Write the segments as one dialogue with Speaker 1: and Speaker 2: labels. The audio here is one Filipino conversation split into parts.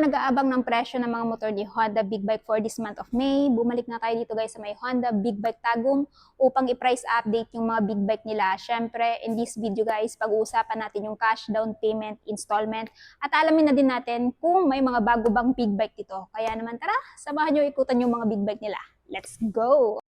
Speaker 1: mga nag-aabang ng presyo ng mga motor ni Honda Big Bike for this month of May, bumalik na tayo dito guys sa may Honda Big Bike Tagum upang i-price update yung mga big bike nila. Syempre, in this video guys, pag-uusapan natin yung cash down payment, installment, at alamin na din natin kung may mga bago bang big bike dito. Kaya naman tara, samahan nyo ikutan yung mga big bike nila. Let's go!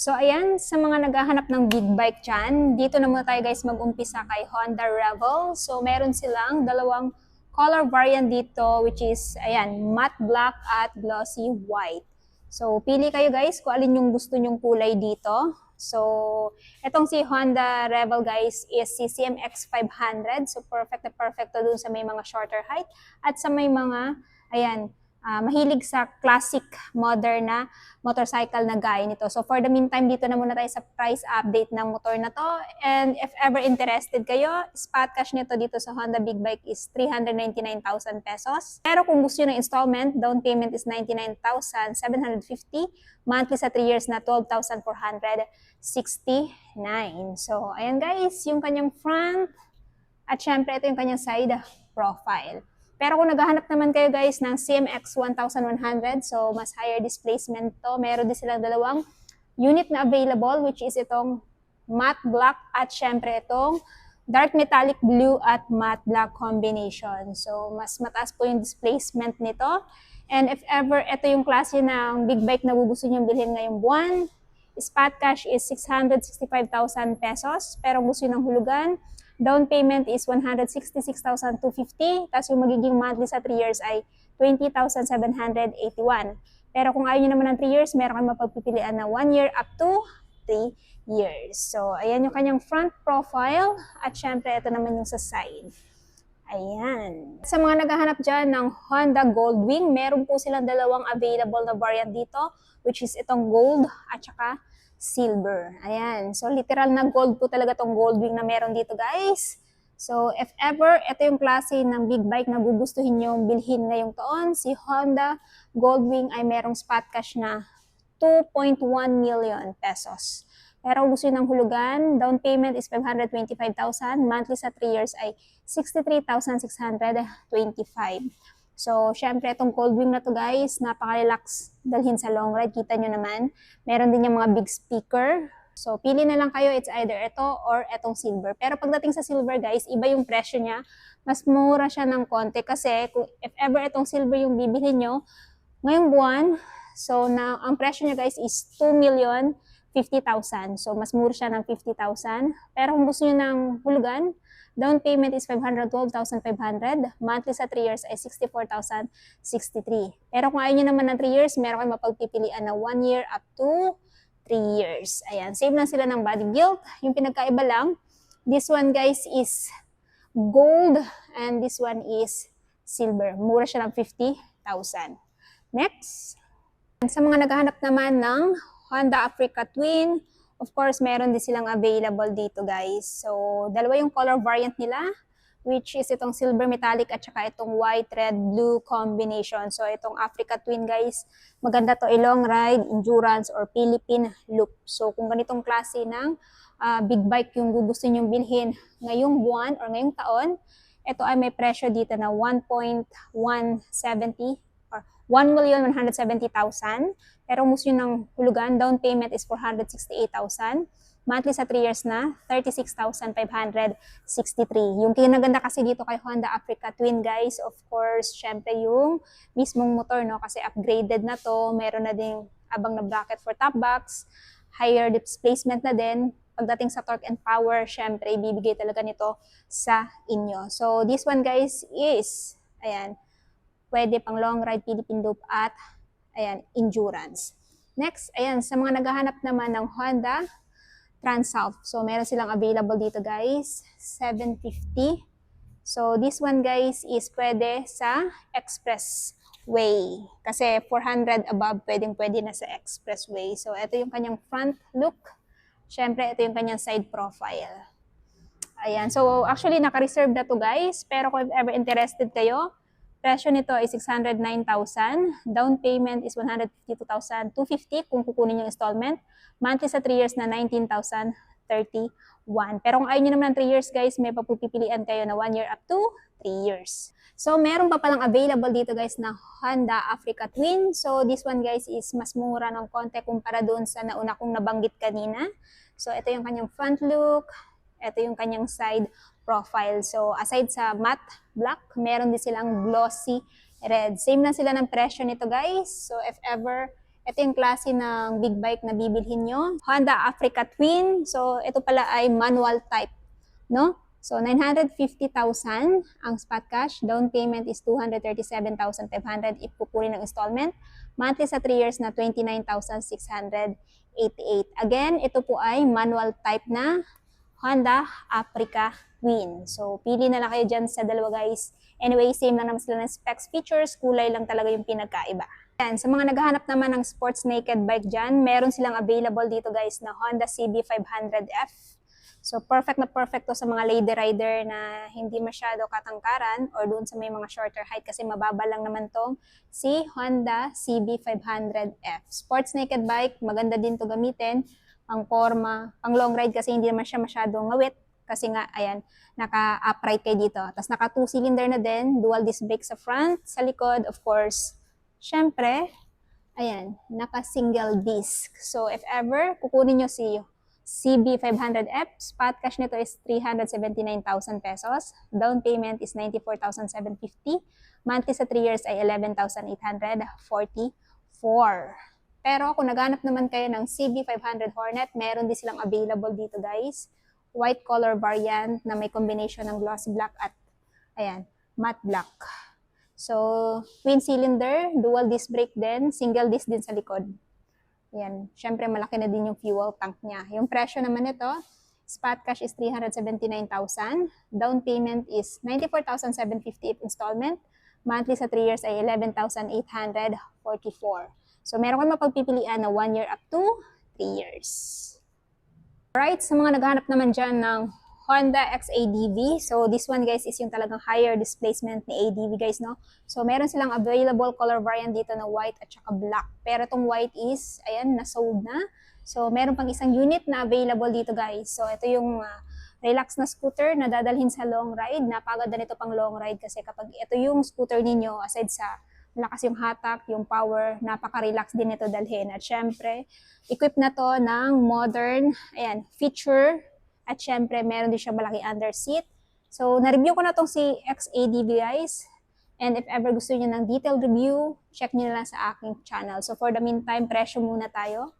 Speaker 1: So ayan, sa mga naghahanap ng big bike dyan, dito na muna tayo guys mag-umpisa kay Honda Rebel. So meron silang dalawang color variant dito which is, ayan, matte black at glossy white. So pili kayo guys kung alin yung gusto nyong kulay dito. So etong si Honda Rebel guys is si CMX 500. So perfect na perfect to dun sa may mga shorter height at sa may mga, ayan, mahilig sa classic modern na motorcycle na gaya nito. So for the meantime, dito na muna tayo sa price update ng motor na to. And if ever interested kayo, spot cash nito dito sa Honda Big Bike is 399,000 pesos. Pero kung gusto nyo ng installment, down payment is 99,750. Monthly sa 3 years na 12,469. So ayan guys, yung kanyang front. At syempre ito yung kanyang side profile. Pero kung naghahanap naman kayo guys ng CMX 1100, so mas higher displacement to, meron din silang dalawang unit na available which is itong matte black at syempre itong dark metallic blue at matte black combination. So mas mataas po yung displacement nito. And if ever ito yung klase ng big bike na gusto nyo bilhin ngayong buwan, spot cash is 665,000 pesos. Pero gusto nyo ng hulugan, down payment is 166,250. Tapos yung magiging monthly sa 3 years ay 20,781. Pero kung ayaw nyo naman ng 3 years, meron kang mapagpipilian na 1 year up to 3 years. So, ayan yung kanyang front profile. At syempre, ito naman yung sa side. Ayan. Sa mga naghahanap dyan ng Honda Goldwing, meron po silang dalawang available na variant dito, which is itong gold at saka silver. Ayan. So, literal na gold po talaga tong Goldwing na meron dito, guys. So, if ever, ito yung klase ng big bike na gugustuhin nyo bilhin ngayong taon, si Honda Goldwing ay merong spot cash na 2.1 million pesos. Pero gusto nyo ng hulugan, down payment is 525,000, monthly sa 3 years ay 63,625. So, syempre, itong Goldwing na to guys, napaka-relax dalhin sa long ride. Kita nyo naman. Meron din yung mga big speaker. So, pili na lang kayo. It's either ito or itong silver. Pero pagdating sa silver guys, iba yung presyo niya. Mas mura siya ng konti. Kasi kung if ever itong silver yung bibilhin nyo, ngayong buwan, so ang presyo niya guys is 2,050,000. So, mas mura siya ng 50,000. Pero kung gusto nyo ng hulugan, down payment is 512,500. Monthly sa 3 years ay 64,063. Pero kung ayaw nyo naman ng 3 years, meron kayong mapagpipilian na 1 year up to 3 years. Ayan, save lang sila ng body gilt. Yung pinagkaiba lang, this one guys is gold and this one is silver. Mura siya ng 50,000. Next. Sa mga naghahanap naman ng Honda Africa Twin, of course, meron din silang available dito, guys. So, dalawa yung color variant nila, which is itong silver metallic at saka itong white, red, blue combination. So, itong Africa Twin, guys, maganda to i-long ride, endurance, or Philippine loop. So, kung ganitong klase ng big bike yung gusto nyong bilhin ngayong buwan or ngayong taon, ito ay may presyo dito na 1.170 or 1,170,000. Pero gusto nyo ng hulugan, down payment is 468,000. Monthly sa 3 years na 36,563. Yung kinaganda kasi dito kay Honda Africa Twin guys, of course, syempre yung mismong motor, no? Kasi upgraded na to, meron na ding abang na bracket for top box, higher displacement na din. Pagdating sa torque and power, syempre, ibibigay talaga nito sa inyo. So, this one guys is, ayan, pwede pang long ride, Philippine loop at, ayan, endurance. Next, ayan, sa mga naghahanap naman ng Honda Transalp. So, meron silang available dito guys, 750. So, this one guys is pwede sa expressway. Kasi 400 above, pwede na sa expressway. So, ito yung kanyang front look. Syempre, ito yung kanyang side profile. Ayan. So, actually, naka-reserve na to guys. Pero kung ever interested kayo, presyo nito is 609,000. Down payment is 152,250 kung kukunin yung installment. Monthly sa 3 years na 19,031. Pero kung ayaw nyo naman ng 3 years guys, may papupipilian kayo na 1 year up to 3 years. So, meron pa palang available dito guys na Honda Africa Twin. So, this one guys is mas mura ng konti kumpara doon sa nauna kong nabanggit kanina. So, ito yung kanyang front look. Ito yung kanyang side profile. So, aside sa matte black, meron din silang glossy red. Same na sila ng presyo nito guys. So, if ever, ito yung klase ng big bike na bibilhin nyo. Honda Africa Twin. So, ito pala ay manual type, no? So, 950,000 ang spot cash. Down payment is 237,500 if kukunin ng installment. Monthly sa 3 years na 29,688. Again, ito po ay manual type na Honda Africa Twin. So, pili na lang kayo dyan sa dalawa guys. Anyway, same lang naman sila ng specs, features, kulay lang talaga yung pinagkaiba. Yan, sa mga naghahanap naman ng sports naked bike dyan, meron silang available dito guys na Honda CB500F. So, perfect na perfect to sa mga lady rider na hindi masyado katangkaran or doon sa may mga shorter height kasi mababa lang naman tong si Honda CB500F. Sports naked bike, maganda din to gamitin. Pang forma, pang long ride kasi hindi naman siya masyadong ngawit kasi nga, ayan, naka-upright kayo dito. Tapos naka 2-cylinder na din, dual disc brake sa front, sa likod, of course. Syempre, ayan, naka-single disc. So, if ever, kukunin nyo si CB500F, spot cash nito is 379,000 pesos. Down payment is 94,750. Monthly sa 3 years ay 11,844. Pero kung naghanap naman kayo ng CB500 Hornet, meron din silang available dito guys. White color variant na may combination ng glossy black at ayan, matte black. So, twin cylinder, dual disc brake din, single disc din sa likod. Ayan, syempre malaki na din yung fuel tank niya. Yung presyo naman nito, spot cash is 379,000. Down payment is 94,750 if installment. Monthly sa 3 years ay 11,844. So, meron kang mapagpipilian na 1 year up to 3 years. Alright, sa mga naghahanap naman dyan ng Honda XADV. So, this one guys is yung talagang higher displacement ni ADV guys, no? So, meron silang available color variant dito na white at saka black. Pero itong white is, ayan, na-sold na. So, meron pang isang unit na available dito guys. So, ito yung relax na scooter na dadalhin sa long ride. Napaganda nito pang long ride kasi kapag ito yung scooter ninyo, aside sa malakas yung hatak, yung power, napaka-relax din ito dalhin. At syempre, equipped na to ng modern, ayan, feature. At syempre, meron din siya malaki under seat. So, na-review ko na tong si XADV guys. And if ever gusto niyo ng detailed review, check niyo na lang sa aking channel. So, for the meantime, presyo muna tayo.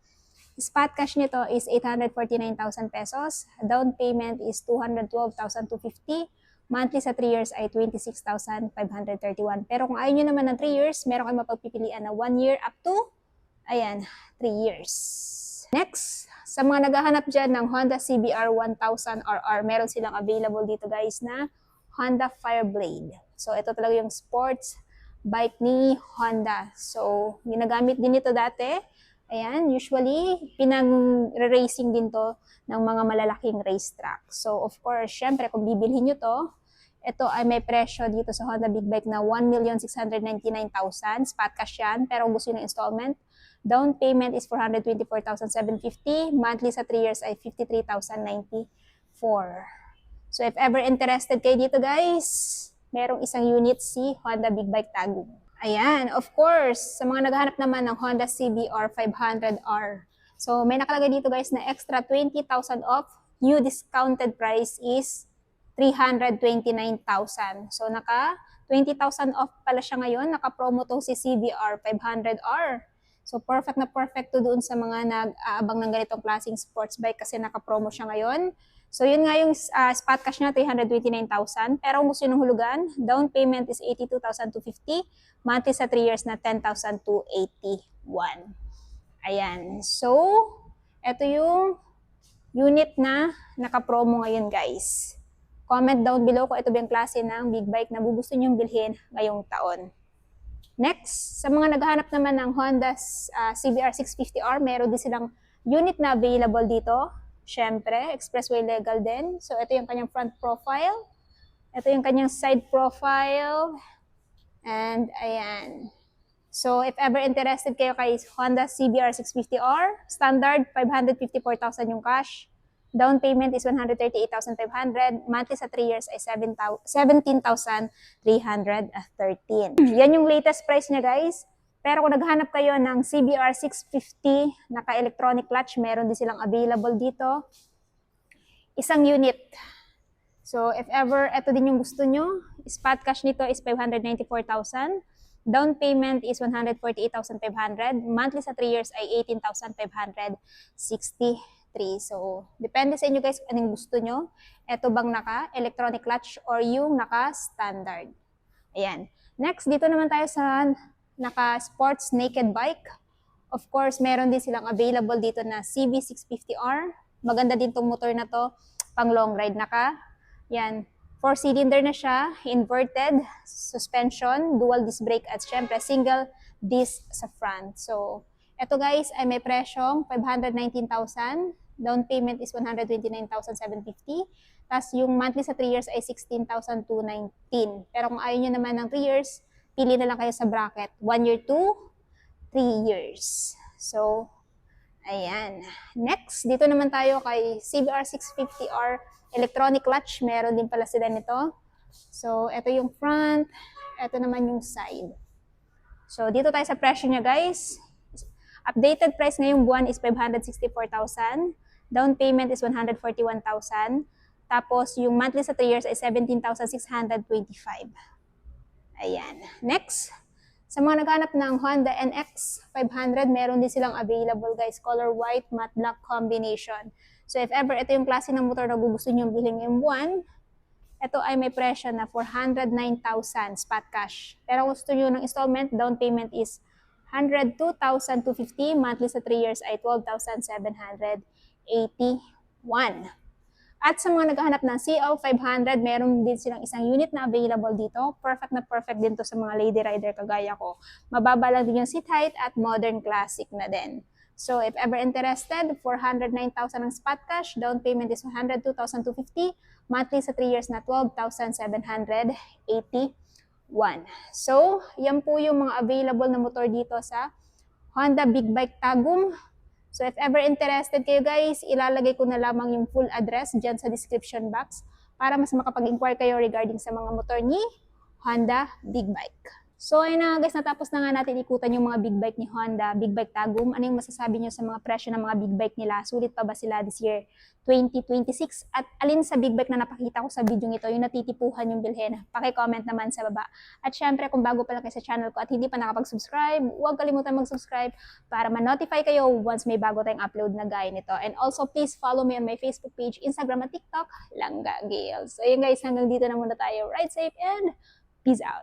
Speaker 1: Spot cash nito is 849,000 pesos. Down payment is 212,250. Monthly sa 3 years ay 26,531. Pero kung ayaw nyo naman ng 3 years, meron kayong mapagpipilian na 1 year up to, ayan, 3 years. Next, sa mga naghahanap dyan ng Honda CBR 1000RR, meron silang available dito guys na Honda Fireblade. So, ito talaga yung sports bike ni Honda. So, ginagamit din ito dati. Ayan, usually, pinag-racing din to ng mga malalaking racetrack. So, of course, syempre, kung bibilhin nyo to, ito ay may presyo dito sa Honda Big Bike na 1,699,000. Spot cash yan, pero kung gusto nyo ng installment, down payment is 424,750. Monthly sa 3 years ay 53,094. So, if ever interested kayo dito, guys, merong isang unit si Honda Big Bike Tagum. Ayan, of course, sa mga naghahanap naman ng Honda CBR 500R. So, may nakalagay dito guys na extra 20,000 off. New discounted price is 329,000. So, naka 20,000 off pala siya ngayon. Naka-promo to si CBR 500R. So, perfect na perfect to doon sa mga nag-aabang ng ganitong klaseng sports bike kasi naka-promo siya ngayon. So, yun nga yung spot cash na 329,000. Pero kung gusto nyo hulugan, down payment is 82,250. Monthly sa 3 years na 10,281. Ayan. So, ito yung unit na naka-promo ngayon, guys. Comment down below kung ito ba yung klase ng big bike na gusto nyo bilhin ngayong taon. Next, sa mga naghahanap naman ng Honda CBR 650R, meron din silang unit na available dito. Siyempre, expressway legal din. So, ito yung kanyang front profile. Ito yung kanyang side profile. And, ayan. So, if ever interested kayo kay Honda CBR 650R, standard, 554,000 yung cash. Down payment is 138,500. Monthly sa 3 years ay 17,313. Yan yung latest price niya, guys. Pero kung naghanap kayo ng CBR 650, naka-electronic clutch, meron din silang available dito. Isang unit. So, if ever ito din yung gusto nyo, spot cash nito is 594,000. Down payment is 148,500. Monthly sa 3 years ay 18,563. So, depende sa inyo guys kung anong gusto nyo. Ito bang naka-electronic clutch or yung naka-standard. Ayan. Next, dito naman tayo sa naka-sports naked bike. Of course, meron din silang available dito na CB650R. Maganda din tong motor na to, pang long ride. Yan, 4-cylinder na siya, inverted suspension, dual disc brake at syempre single disc sa front. So, eto guys ay may presyong 519,000. Down payment is 129,750. Tapos yung monthly sa 3 years ay 16,219. Pero kung ayaw nyo naman ng 3 years, pili na lang kayo sa bracket. 1 year to 3 years. So, ayan. Next, dito naman tayo kay CBR 650R electronic clutch. Meron din pala sila nito. So, ito yung front. Ito naman yung side. So, dito tayo sa presyo niya, guys. Updated price ngayong buwan is 564,000. Down payment is 141,000. Tapos, yung monthly sa 3 years ay 17,625. Ayan. Next, sa mga naghanap ng Honda NX 500, meron din silang available guys, color white, matte black combination. So if ever ito yung klase ng motor na gusto nyo bilhin ngayong buwan, ito ay may presyo na 409,000 spot cash. Pero kung gusto nyo ng installment, down payment is 102,250, monthly sa 3 years ay 12,781. At sa mga naghahanap ng CL500, meron din silang isang unit na available dito. Perfect na perfect din to sa mga lady rider kagaya ko. Mababa lang din yung seat height at modern classic na din. So if ever interested, 409,000 ang spot cash, down payment is 102,250, monthly sa 3 years na 12,781. So, yan po yung mga available na motor dito sa Honda Big Bike Tagum. So if ever interested kayo guys, ilalagay ko na lamang yung full address dyan sa description box para mas makapag-inquire kayo regarding sa mga motor ni Honda Big Bike. So ayun na guys, natapos na nga natin ikutan yung mga big bike ni Honda, Big Bike Tagum. Ano yung masasabi nyo sa mga presyo ng mga big bike nila? Sulit pa ba sila this year 2026? At alin sa big bike na napakita ko sa video ito yung natitipuhan yung bilhin? Paki-comment naman sa baba. At syempre kung bago pa lang kayo sa channel ko at hindi pa nakapag-subscribe, huwag kalimutan mag-subscribe para ma-notify kayo once may bago tayong upload na gaya nito. And also please follow me on my Facebook page, Instagram at TikTok, Langga Gales. So yun guys, hanggang dito na muna tayo. Ride safe and peace out!